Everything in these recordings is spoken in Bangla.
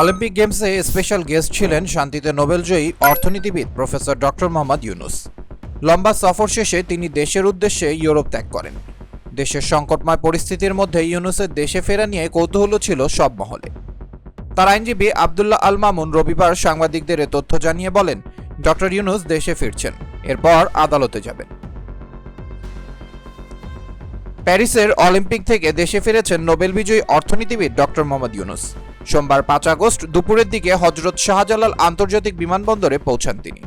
অলিম্পিক গেমসে স্পেশাল গেস্ট ছিলেন শান্তিতে নোবেলজয়ী অর্থনীতিবিদ প্রফেসর ডক্টর মোহাম্মদ ইউনুস। লম্বা সফর শেষে তিনি দেশের উদ্দেশ্যে ইউরোপ ত্যাগ করেন। দেশের সংকটময় পরিস্থিতির মধ্যে ইউনুসের দেশে ফেরা নিয়ে কৌতূহল ছিল সব মহলে। তার আইনজীবী আবদুল্লাহ আল মামুন রবিবার সাংবাদিকদের এ তথ্য জানিয়ে বলেন, ডক্টর ইউনুস দেশে ফিরছেন, এরপর আদালতে যাবেন। প্যারিসের অলিম্পিক থেকে দেশে ফিরেছেন নোবেল বিজয়ী অর্থনীতিবিদ ডক্টর মোহাম্মদ ইউনুস। সোমবার 5 আগস্ট দুপুরের দিকে হজরত শাহজালাল আন্তর্জাতিক বিমানবন্দরে পৌঁছান তিনি।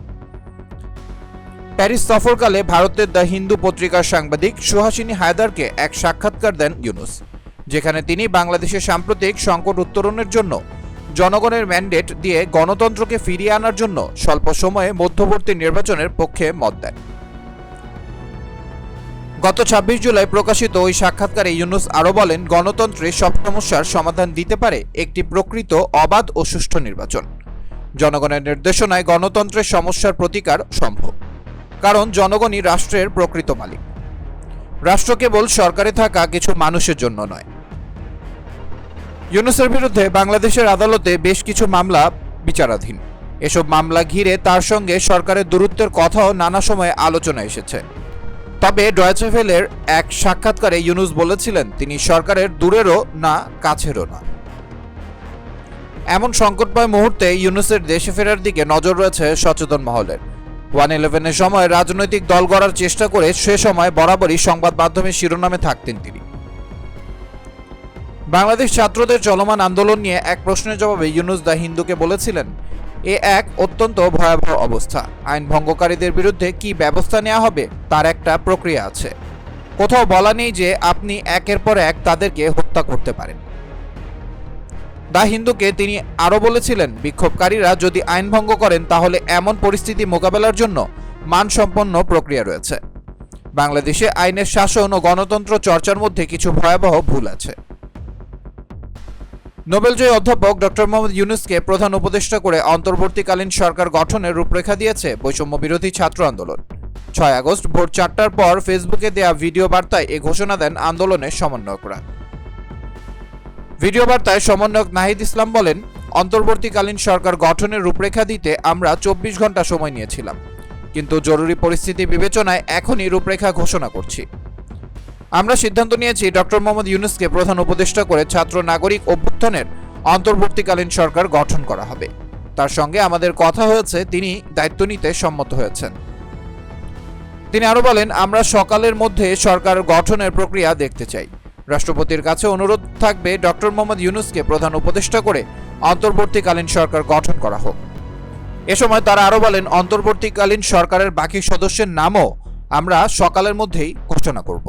প্যারিস সফরকালে ভারতের দ্য হিন্দু পত্রিকার সাংবাদিক সুহাসিনী হায়দারকে এক সাক্ষাৎকার দেন ইউনুস, যেখানে তিনি বাংলাদেশের সাম্প্রতিক সংকট উত্তরণের জন্য জনগণের ম্যান্ডেট দিয়ে গণতন্ত্রকে ফিরিয়ে আনার জন্য স্বল্প সময়ে মধ্যবর্তী নির্বাচনের পক্ষে মত দেন। গত 26 জুলাই প্রকাশিত ওই সাক্ষাৎকারে ইউনুস আরও বলেন, গণতন্ত্রে সব সমস্যার সমাধান দিতে পারে একটি প্রকৃত অবাধ ও সুষ্ঠু নির্বাচন। জনগণের নির্দেশনায় গণতন্ত্রের সমস্যার প্রতিকার সম্ভব, কারণ জনগণই রাষ্ট্রের প্রকৃত মালিক। রাষ্ট্র কেবল সরকারে থাকা কিছু মানুষের জন্য নয়। ইউনুসের বিরুদ্ধে বাংলাদেশের আদালতে বেশ কিছু মামলা বিচারাধীন। এসব মামলা ঘিরে তার সঙ্গে সরকারের দূরত্বের কথাও নানা সময়ে আলোচনা এসেছে। তবে ডয়েচে ভেলের এক সাক্ষাৎকারে ইউনুস বলেছিলেন, তিনি সরকারের দূরেরও না কাছেরও না। এমন সংকটময় মুহূর্তে ইউনুসের দেশে ফেরার দিকে নজর রয়েছে সচেতন মহলের। 111-এর সময় রাজনৈতিক দল গড়ার চেষ্টা করে সে সময় বরাবরই সংবাদ মাধ্যমের শিরোনামে থাকতেন তিনি। বাংলাদেশ ছাত্রদের চলমান আন্দোলন নিয়ে এক প্রশ্নের জবাবে ইউনুস দ্য হিন্দুকে বলেছিলেন, এ এক অত্যন্ত ভয়াবহ অবস্থা। আইন ভঙ্গকারীদের বিরুদ্ধে কি ব্যবস্থা নেওয়া হবে তার একটা প্রক্রিয়া আছে। কোথাও বলা নেই যে আপনি একের পর এক তাদেরকে হত্যা করতে পারেন। দ্য হিন্দুকে তিনি আরও বলেছিলেন, বিক্ষোভকারীরা যদি আইন ভঙ্গ করেন তাহলে এমন পরিস্থিতি মোকাবেলার জন্য মানসম্পন্ন প্রক্রিয়া রয়েছে। বাংলাদেশে আইনের শাসন ও গণতন্ত্র চর্চার মধ্যে কিছু ভয়াবহ ভুল আছে। নোবেলজয়ী অধ্যাপক ডক্টর মোহাম্মদ ইউনুসকে প্রধান উপদেষ্টা করে অন্তর্বর্তীকালীন সরকার গঠনের রূপরেখা দিয়েছে বৈষম্য বিরোধী ছাত্র আন্দোলন। 6 আগস্ট ভোর 4টার পর ফেসবুকে দেয়া ভিডিও বার্তায় এ ঘোষণা দেন আন্দোলনের সমন্বয়করা। ভিডিও বার্তায় সমন্বয়ক নাহিদ ইসলাম বলেন, অন্তর্বর্তীকালীন সরকার গঠনের রূপরেখা দিতে আমরা 24 ঘন্টা সময় নিয়েছিলাম, কিন্তু জরুরি পরিস্থিতি বিবেচনায় এখনই রূপরেখা ঘোষণা করছি। আমরা সিদ্ধান্ত নিয়েছি ডক্টর মোহাম্মদ ইউনুসকে প্রধান উপদেষ্টা করে ছাত্র নাগরিক অভ্যুত্থানের অন্তর্বর্তীকালীন সরকার গঠন করা হবে। তার সঙ্গে আমাদের কথা হয়েছে, তিনি দায়িত্ব নিতে সম্মত হয়েছেন। তিনি আরও বলেন, আমরা সকালের মধ্যে সরকার গঠনের প্রক্রিয়া দেখতে চাই। রাষ্ট্রপতির কাছে অনুরোধ থাকবে ডক্টর মোহাম্মদ ইউনুসকে প্রধান উপদেষ্টা করে অন্তর্বর্তীকালীন সরকার গঠন করা হোক। এ সময় তারা আরও বলেন, অন্তর্বর্তীকালীন সরকারের বাকি সদস্যের নামও আমরা সকালের মধ্যেই ঘোষণা করব।